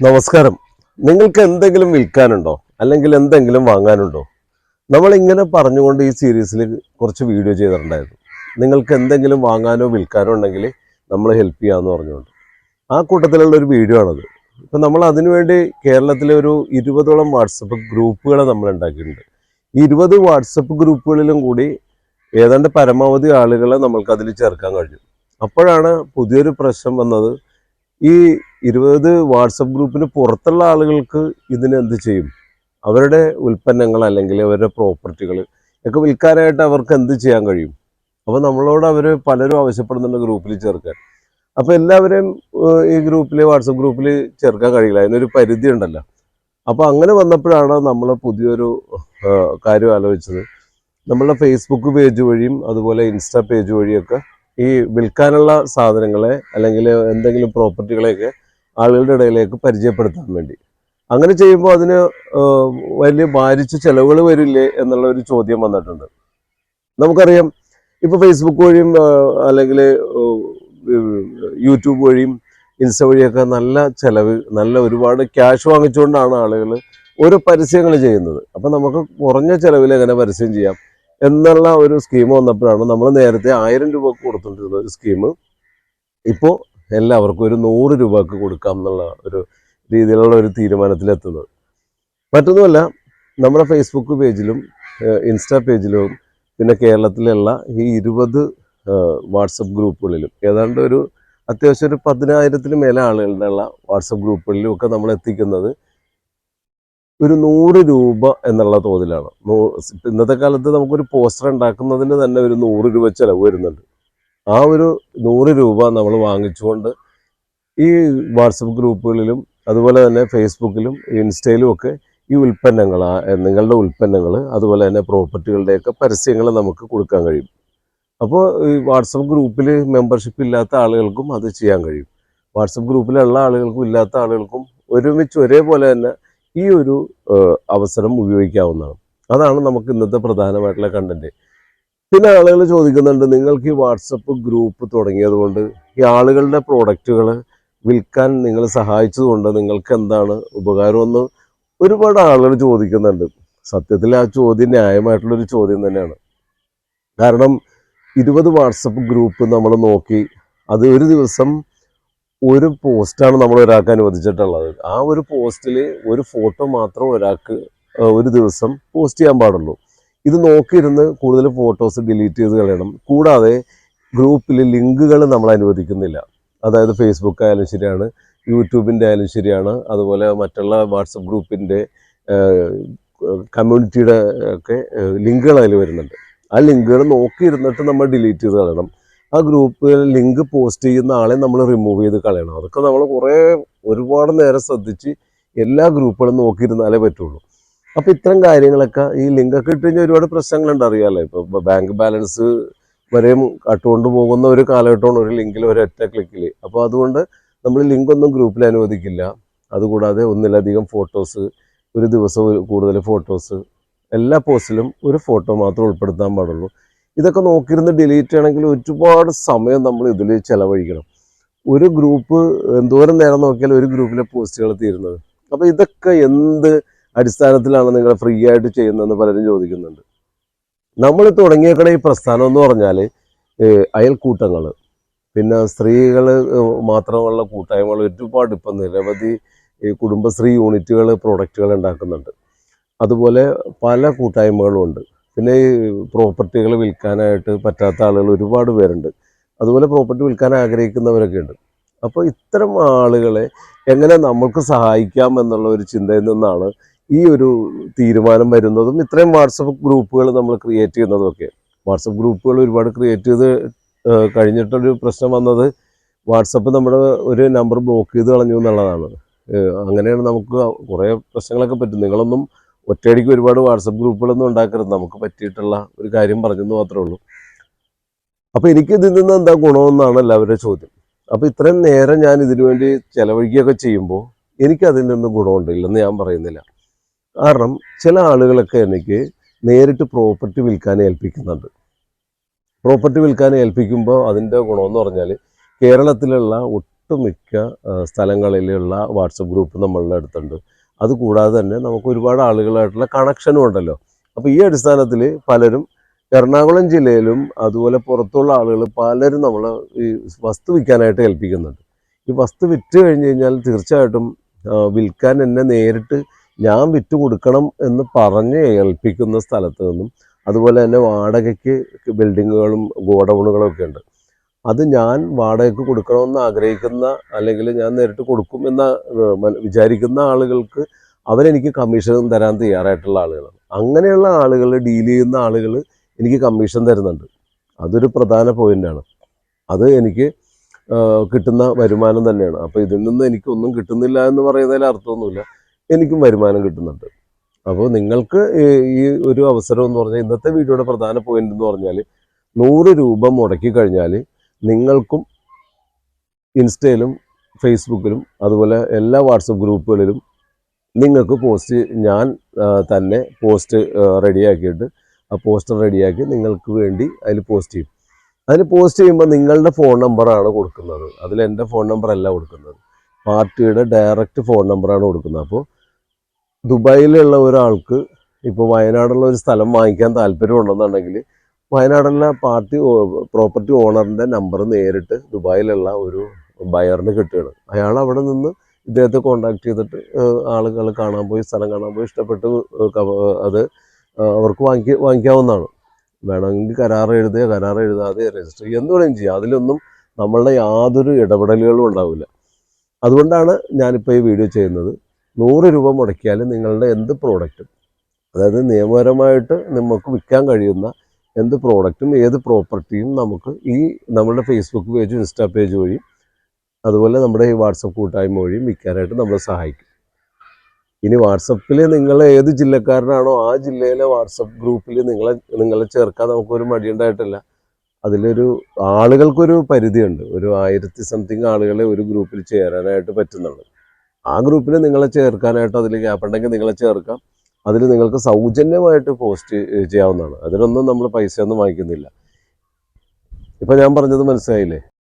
നമസ്കാരം. നിങ്ങൾക്ക് എന്തെങ്കിലും വിൽക്കാനുണ്ടോ അല്ലെങ്കിൽ എന്തെങ്കിലും വാങ്ങാനുണ്ടോ? നമ്മളിങ്ങനെ പറഞ്ഞുകൊണ്ട് ഈ സീരീസിൽ കുറച്ച് വീഡിയോ ചെയ്തിട്ടുണ്ടായിരുന്നു. നിങ്ങൾക്ക് എന്തെങ്കിലും വാങ്ങാനോ വിൽക്കാനോ ഉണ്ടെങ്കിൽ നമ്മൾ ഹെൽപ്പ് ചെയ്യാമെന്ന് പറഞ്ഞുകൊണ്ട് ആ കൂട്ടത്തിലുള്ള ഒരു വീഡിയോ ആണത്. ഇപ്പം നമ്മൾ അതിനുവേണ്ടി കേരളത്തിലെ ഒരു 20ഓളം വാട്സപ്പ് ഗ്രൂപ്പുകളെ നമ്മൾ ഉണ്ടാക്കിയിട്ടുണ്ട്. ഈ 20 വാട്സപ്പ് ഗ്രൂപ്പുകളിലും കൂടി ഏതാണ്ട് പരമാവധി ആളുകളെ നമ്മൾക്കതിൽ ചേർക്കാൻ കഴിഞ്ഞു. അപ്പോഴാണ് പുതിയൊരു പ്രശ്നം വന്നത്. ഈ 20 വാട്സപ്പ് ഗ്രൂപ്പിന് പുറത്തുള്ള ആളുകൾക്ക് ഇതിനെന്ത് ചെയ്യും? അവരുടെ ഉൽപ്പന്നങ്ങൾ അല്ലെങ്കിൽ അവരുടെ പ്രോപ്പർട്ടികൾ ഒക്കെ വിൽക്കാനായിട്ട് അവർക്ക് എന്ത് ചെയ്യാൻ കഴിയും? അപ്പോൾ നമ്മളോട് അവർ പലരും ആവശ്യപ്പെടുന്നുണ്ട് ഗ്രൂപ്പിൽ ചേർക്കാൻ. അപ്പോൾ എല്ലാവരെയും ഈ ഗ്രൂപ്പിൽ വാട്സപ്പ് ഗ്രൂപ്പിൽ ചേർക്കാൻ കഴിയില്ല, അതിനൊരു പരിധി ഉണ്ടല്ലോ. അപ്പോൾ അങ്ങനെ വന്നപ്പോഴാണ് നമ്മൾ പുതിയൊരു കാര്യം ആലോചിച്ചത്. നമ്മളുടെ ഫേസ്ബുക്ക് പേജ് വഴിയും അതുപോലെ ഇൻസ്റ്റാ പേജ് വഴിയൊക്കെ ഈ വിൽക്കാനുള്ള സാധനങ്ങളെ അല്ലെങ്കിൽ എന്തെങ്കിലും പ്രോപ്പർട്ടികളെയൊക്കെ ആളുകളുടെ ഇടയിലേക്ക് പരിചയപ്പെടുത്താൻ വേണ്ടി. അങ്ങനെ ചെയ്യുമ്പോൾ അതിന് വലിയ ഭാരിച്ച ചിലവുകൾ വരില്ലേ എന്നുള്ള ഒരു ചോദ്യം വന്നിട്ടുണ്ട്. നമുക്കറിയാം, ഇപ്പോൾ ഫേസ്ബുക്ക് വഴിയും അല്ലെങ്കിൽ യൂട്യൂബ് വഴിയും ഇൻസ്റ്റ വഴിയൊക്കെ നല്ല ചിലവ്, നല്ല ഒരുപാട് ക്യാഷ് വാങ്ങിച്ചുകൊണ്ടാണ് ആളുകൾ ഓരോ പരസ്യങ്ങൾ ചെയ്യുന്നത്. അപ്പം നമുക്ക് കുറഞ്ഞ ചിലവിൽ എങ്ങനെ പരസ്യം ചെയ്യാം എന്നുള്ള ഒരു സ്കീം വന്നപ്പോഴാണ് നമ്മൾ നേരത്തെ 1000 രൂപക്ക് കൊടുത്തുകൊണ്ടിരുന്ന ഒരു സ്കീം ഇപ്പോൾ എല്ലാവർക്കും ഒരു 100 രൂപക്ക് കൊടുക്കാം എന്നുള്ള ഒരു രീതിയിലുള്ള ഒരു തീരുമാനത്തിലെത്തുന്നത്. മറ്റൊന്നുമല്ല, നമ്മുടെ ഫേസ്ബുക്ക് പേജിലും ഇൻസ്റ്റാ പേജിലും പിന്നെ കേരളത്തിലുള്ള ഈ 20 വാട്സപ്പ് ഗ്രൂപ്പുകളിലും ഏതാണ്ട് ഒരു അത്യാവശ്യം ഒരു 10,000-ന് മേലെ ആളുകളുടെ ഉള്ള വാട്സപ്പ് ഗ്രൂപ്പുകളിലും ഒക്കെ നമ്മൾ എത്തിക്കുന്നത് ഒരു 100 രൂപ എന്നുള്ള തോതിലാണ്. ഇന്നത്തെ കാലത്ത് നമുക്കൊരു പോസ്റ്റർ ഉണ്ടാക്കുന്നതിന് തന്നെ ഒരു 100 രൂപ ചിലവ് വരുന്നുണ്ട്. ആ ഒരു 100 രൂപ നമ്മൾ വാങ്ങിച്ചുകൊണ്ട് ഈ വാട്സപ്പ് ഗ്രൂപ്പുകളിലും അതുപോലെ തന്നെ ഫേസ്ബുക്കിലും ഇൻസ്റ്റയിലും ഒക്കെ ഈ ഉൽപ്പന്നങ്ങൾ, നിങ്ങളുടെ ഉൽപ്പന്നങ്ങൾ അതുപോലെ തന്നെ പ്രോപ്പർട്ടികളുടെയൊക്കെ പരസ്യങ്ങൾ നമുക്ക് കൊടുക്കാൻ കഴിയും. അപ്പോൾ ഈ വാട്സപ്പ് ഗ്രൂപ്പിൽ മെമ്പർഷിപ്പ് ഇല്ലാത്ത ആളുകൾക്കും അത് ചെയ്യാൻ കഴിയും. വാട്സപ്പ് ഗ്രൂപ്പിലുള്ള ആളുകൾക്കും ഇല്ലാത്ത ആളുകൾക്കും ഒരുമിച്ച് ഒരേപോലെ തന്നെ ഈ ഒരു അവസരം ഉപയോഗിക്കാവുന്നതാണ്. അതാണ് നമുക്ക് ഇന്നത്തെ പ്രധാനമായിട്ടുള്ള കണ്ടന്റ്. പിന്നെ ആളുകൾ ചോദിക്കുന്നുണ്ട്, നിങ്ങൾക്ക് ഈ വാട്സപ്പ് ഗ്രൂപ്പ് തുടങ്ങിയത് കൊണ്ട് ഈ ആളുകളുടെ പ്രോഡക്റ്റുകൾ വിൽക്കാൻ നിങ്ങൾ സഹായിച്ചതുകൊണ്ട് നിങ്ങൾക്ക് എന്താണ് ഉപകാരമെന്ന് ഒരുപാട് ആളുകൾ ചോദിക്കുന്നുണ്ട്. സത്യത്തിൽ ആ ചോദ്യം ന്യായമായിട്ടുള്ളൊരു ചോദ്യം തന്നെയാണ്. കാരണം 20 വാട്സപ്പ് ഗ്രൂപ്പ് നമ്മൾ നോക്കി, അത് ഒരു ദിവസം ഒരു പോസ്റ്റാണ് നമ്മൾ ഒരാൾക്ക് അനുവദിച്ചിട്ടുള്ളത്. ആ ഒരു പോസ്റ്റിൽ ഒരു ഫോട്ടോ മാത്രം ഒരാൾക്ക് ഒരു ദിവസം പോസ്റ്റ് ചെയ്യാൻ പാടുള്ളൂ. ഇത് നോക്കിയിരുന്ന് കൂടുതൽ ഫോട്ടോസ് ഡിലീറ്റ് ചെയ്ത് കളയണം. കൂടാതെ ഗ്രൂപ്പിൽ ലിങ്കുകൾ നമ്മൾ അനുവദിക്കുന്നില്ല. അതായത് ഫേസ്ബുക്ക് ആയാലും ശരിയാണ്, യൂട്യൂബിൻ്റെ ആയാലും ശരിയാണ്, അതുപോലെ മറ്റുള്ള വാട്സപ്പ് ഗ്രൂപ്പിൻ്റെ കമ്മ്യൂണിറ്റിയുടെ ഒക്കെ ലിങ്കുകൾ അതിൽ വരുന്നുണ്ട്. ആ ലിങ്കുകൾ നോക്കിയിരുന്നിട്ട് നമ്മൾ ഡിലീറ്റ് ചെയ്ത് കളയണം. ആ ഗ്രൂപ്പിൽ ലിങ്ക് പോസ്റ്റ് ചെയ്യുന്ന ആളെ നമ്മൾ റിമൂവ് ചെയ്ത് കളയണം. അതൊക്കെ നമ്മൾ ഒരുപാട് നേരം ശ്രദ്ധിച്ച് എല്ലാ ഗ്രൂപ്പുകളും നോക്കിയിരുന്നാലേ പറ്റുള്ളൂ. അപ്പോൾ ഇത്തരം കാര്യങ്ങളൊക്കെ ഈ ലിങ്കൊക്കെ ഇട്ട് കഴിഞ്ഞാൽ ഒരുപാട് പ്രശ്നങ്ങളുണ്ട്, അറിയാമല്ലോ. ഇപ്പോൾ ബാങ്ക് ബാലൻസ് വരെയും കട്ടുകൊണ്ട് പോകുന്ന ഒരു കാലഘട്ടമാണ് ഒരു ലിങ്കിൽ ഒരൊറ്റ ക്ലിക്കിൽ. അപ്പോൾ അതുകൊണ്ട് നമ്മൾ ലിങ്കൊന്നും ഗ്രൂപ്പിൽ അനുവദിക്കില്ല. അതുകൂടാതെ ഒന്നിലധികം ഫോട്ടോസ്, ഒരു ദിവസം കൂടുതൽ ഫോട്ടോസ്, എല്ലാ പോസ്റ്റിലും ഒരു ഫോട്ടോ മാത്രം ഉൾപ്പെടുത്താൻ പാടുള്ളൂ. ഇതൊക്കെ നോക്കിയിരുന്ന് ഡിലീറ്റ് ചെയ്യണമെങ്കിൽ ഒരുപാട് സമയം നമ്മൾ ഇതിൽ ചിലവഴിക്കണം. ഒരു ഗ്രൂപ്പ് എന്തോരം നേരം നോക്കിയാൽ ഒരു ഗ്രൂപ്പിലെ പോസ്റ്റുകൾ തീരുന്നത്. അപ്പോൾ ഇതൊക്കെ എന്ത് അടിസ്ഥാനത്തിലാണ് നിങ്ങൾ ഫ്രീ ആയിട്ട് ചെയ്യുന്നതെന്ന് പലരും ചോദിക്കുന്നുണ്ട്. നമ്മൾ തുടങ്ങിയേക്കണ ഈ പ്രസ്ഥാനം എന്ന് പറഞ്ഞാൽ അയൽക്കൂട്ടങ്ങൾ, പിന്നെ സ്ത്രീകൾ മാത്രമുള്ള കൂട്ടായ്മകൾ ഒരുപാട്, ഇപ്പം നിരവധി കുടുംബശ്രീ യൂണിറ്റുകൾ പ്രോഡക്റ്റുകൾ ഉണ്ടാക്കുന്നുണ്ട്. അതുപോലെ പല കൂട്ടായ്മകളും ഉണ്ട്. പിന്നെ ഈ പ്രോപ്പർട്ടികൾ വിൽക്കാനായിട്ട് പറ്റാത്ത ആളുകൾ ഒരുപാട് പേരുണ്ട്. അതുപോലെ പ്രോപ്പർട്ടി വിൽക്കാൻ ആഗ്രഹിക്കുന്നവരൊക്കെ ഉണ്ട്. അപ്പോൾ ഇത്തരം ആളുകളെ എങ്ങനെ നമുക്ക് സഹായിക്കാം എന്നുള്ള ഒരു ചിന്തയിൽ നിന്നാണ് ഈ ഒരു തീരുമാനം വരുന്നതും ഇത്രയും വാട്സപ്പ് ഗ്രൂപ്പുകൾ നമ്മൾ ക്രിയേറ്റ് ചെയ്യുന്നതൊക്കെ. വാട്സപ്പ് ഗ്രൂപ്പുകൾ ഒരുപാട് ക്രിയേറ്റ് ചെയ്ത് കഴിഞ്ഞിട്ടൊരു പ്രശ്നം വന്നത്, വാട്സപ്പ് നമ്മുടെ ഒരു നമ്പർ ബ്ലോക്ക് ചെയ്ത് കളഞ്ഞു എന്നുള്ളതാണ്. അങ്ങനെയാണ് നമുക്ക് കുറേ പ്രശ്നങ്ങളൊക്കെ പറ്റും. നിങ്ങളൊന്നും ഒറ്റയടിക്ക് ഒരുപാട് വാട്സപ്പ് ഗ്രൂപ്പുകളൊന്നും ഉണ്ടാക്കരുത്. നമുക്ക് പറ്റിയിട്ടുള്ള ഒരു കാര്യം പറഞ്ഞെന്ന് മാത്രമേ ഉള്ളൂ. അപ്പോൾ എനിക്ക് ഇതിൽ നിന്ന് എന്താ ഗുണമെന്നാണ് എല്ലാവരുടെ ചോദ്യം. അപ്പോൾ ഇത്രയും നേരം ഞാൻ ഇതിനു വേണ്ടി ചിലവഴിക്കുകയൊക്കെ ചെയ്യുമ്പോൾ എനിക്കതിൽ നിന്ന് ഗുണമുണ്ട്, ഇല്ലെന്ന് ഞാൻ പറയുന്നില്ല. കാരണം ചില ആളുകളൊക്കെ എനിക്ക് നേരിട്ട് പ്രോപ്പർട്ടി വിൽക്കാൻ ഏൽപ്പിക്കുന്നുണ്ട്. പ്രോപ്പർട്ടി വിൽക്കാൻ ഏൽപ്പിക്കുമ്പോൾ അതിൻ്റെ ഗുണമെന്ന് പറഞ്ഞാൽ കേരളത്തിലുള്ള ഒട്ടുമിക്ക സ്ഥലങ്ങളിലുള്ള വാട്സപ്പ് ഗ്രൂപ്പ് നമ്മളുടെ അടുത്തുണ്ട്. അതുകൂടാതെ തന്നെ നമുക്ക് ഒരുപാട് ആളുകളായിട്ടുള്ള കണക്ഷനും ഉണ്ടല്ലോ. അപ്പോൾ ഈ അടിസ്ഥാനത്തിൽ പലരും എറണാകുളം ജില്ലയിലും അതുപോലെ പുറത്തുള്ള ആളുകൾ പലരും നമ്മളെ ഈ വസ്തു വിൽക്കാനായിട്ട് ഏൽപ്പിക്കുന്നുണ്ട്. ഈ വസ്തു വിറ്റ് കഴിഞ്ഞ് കഴിഞ്ഞാൽ തീർച്ചയായിട്ടും വിൽക്കാൻ എന്നെ നേരിട്ട് ഞാൻ വിറ്റ് കൊടുക്കണം എന്ന് പറഞ്ഞ് ഏൽപ്പിക്കുന്ന സ്ഥലത്ത് നിന്നും, അതുപോലെ തന്നെ വാടകയ്ക്ക് ബിൽഡിങ്ങുകളും ഗോഡൗണുകളും ഒക്കെ ഉണ്ട്. അത് ഞാൻ വാടകയ്ക്ക് കൊടുക്കണമെന്ന് ആഗ്രഹിക്കുന്ന, അല്ലെങ്കിൽ ഞാൻ നേരിട്ട് കൊടുക്കും എന്ന് വിചാരിക്കുന്ന ആളുകൾക്ക് അവരെനിക്ക് കമ്മീഷൻ തരാൻ തയ്യാറായിട്ടുള്ള ആളുകളാണ്. അങ്ങനെയുള്ള ആളുകൾ, ഡീൽ ചെയ്യുന്ന ആളുകൾ എനിക്ക് കമ്മീഷൻ തരുന്നുണ്ട്. അതൊരു പ്രധാന പോയിൻ്റാണ്. അത് എനിക്ക് കിട്ടുന്ന വരുമാനം തന്നെയാണ്. അപ്പോൾ ഇതിൽ നിന്ന് എനിക്കൊന്നും കിട്ടുന്നില്ല എന്ന് പറയുന്നതിൽ അർത്ഥമൊന്നുമില്ല. എനിക്കും വരുമാനം കിട്ടുന്നുണ്ട്. അപ്പോൾ നിങ്ങൾക്ക് ഈ ഒരു അവസരം എന്ന് പറഞ്ഞാൽ, ഇന്നത്തെ വീഡിയോയുടെ പ്രധാന പോയിന്റ് എന്ന് പറഞ്ഞാൽ, 100 രൂപ മുടക്കി കഴിഞ്ഞാൽ നിങ്ങൾക്കും ഇൻസ്റ്റയിലും ഫേസ്ബുക്കിലും അതുപോലെ എല്ലാ വാട്സപ്പ് ഗ്രൂപ്പുകളിലും നിങ്ങൾക്ക് പോസ്റ്റ്, ഞാൻ തന്നെ പോസ്റ്റ് റെഡിയാക്കിയിട്ട് ആ പോസ്റ്റർ റെഡിയാക്കി നിങ്ങൾക്ക് വേണ്ടി അതിൽ പോസ്റ്റ് ചെയ്യും. അതിൽ പോസ്റ്റ് ചെയ്യുമ്പോൾ നിങ്ങളുടെ ഫോൺ നമ്പറാണ് കൊടുക്കുന്നത്. അതിൽ എൻ്റെ ഫോൺ നമ്പറല്ല കൊടുക്കുന്നത്, പാർട്ടിയുടെ ഡയറക്റ്റ് ഫോൺ നമ്പറാണ് കൊടുക്കുന്നത്. അപ്പോൾ ദുബായിലുള്ള ഒരാൾക്ക് ഇപ്പോൾ വയനാടുള്ള ഒരു സ്ഥലം വാങ്ങിക്കാൻ താല്പര്യമുണ്ടെന്നുണ്ടെങ്കിൽ വയനാടുള്ള പാർട്ടി പ്രോപ്പർട്ടി ഓണറിൻ്റെ നമ്പർ നേരിട്ട് ദുബായിലുള്ള ഒരു ബയറിന് കിട്ടുകയാണ്. അയാൾ അവിടെ നിന്ന് ഇദ്ദേഹത്തെ കോണ്ടാക്ട് ചെയ്തിട്ട് ആളുകൾ കാണാൻ പോയി, സ്ഥലം കാണാൻ പോയി, ഇഷ്ടപ്പെട്ട് അത് അവർക്ക് വാങ്ങിക്കാവുന്നതാണ്. വേണമെങ്കിൽ കരാർ എഴുതാതെ രജിസ്റ്റർ ചെയ്യുക, എന്ത് വേണമെങ്കിലും ചെയ്യാം. അതിലൊന്നും നമ്മളുടെ യാതൊരു ഇടപെടലുകളും ഉണ്ടാവില്ല. അതുകൊണ്ടാണ് ഞാനിപ്പോൾ ഈ വീഡിയോ ചെയ്യുന്നത്. 100 രൂപ മുടക്കിയാൽ നിങ്ങളുടെ എന്ത് പ്രോഡക്റ്റും, അതായത് നിയമപരമായിട്ട് നമുക്ക് വിൽക്കാൻ കഴിയുന്ന എന്ത് പ്രോഡക്റ്റും ഏത് പ്രോപ്പർട്ടിയും നമുക്ക് ഈ നമ്മുടെ ഫേസ്ബുക്ക് പേജും ഇൻസ്റ്റാ പേജ് വഴിയും അതുപോലെ നമ്മുടെ ഈ വാട്സപ്പ് കൂട്ടായ്മ വഴിയും വിൽക്കാനായിട്ട് നമ്മളെ സഹായിക്കും. ഇനി വാട്സപ്പിൽ നിങ്ങൾ ഏത് ജില്ലക്കാരനാണോ ആ ജില്ലയിലെ വാട്സപ്പ് ഗ്രൂപ്പിൽ നിങ്ങളെ ചേർക്കാൻ നമുക്കൊരു മടിയുണ്ടായിട്ടില്ല. അതിലൊരു ആളുകൾക്കൊരു പരിധിയുണ്ട്. ഒരു 1000 സംതിങ് ആളുകളെ ഒരു ഗ്രൂപ്പിൽ ചേരാനായിട്ട് പറ്റുന്നുള്ളൂ. ആ ഗ്രൂപ്പിൽ നിങ്ങളെ ചേർക്കാനായിട്ട് അതിൽ ഗ്യാപ്പുണ്ടെങ്കിൽ നിങ്ങളെ ചേർക്കാം. അതിൽ നിങ്ങൾക്ക് സൗജന്യമായിട്ട് പോസ്റ്റ് ചെയ്യാവുന്നതാണ്. അതിനൊന്നും നമ്മൾ പൈസയൊന്നും വാങ്ങിക്കുന്നില്ല. ഇപ്പം ഞാൻ പറഞ്ഞത് മനസ്സിലായില്ലേ?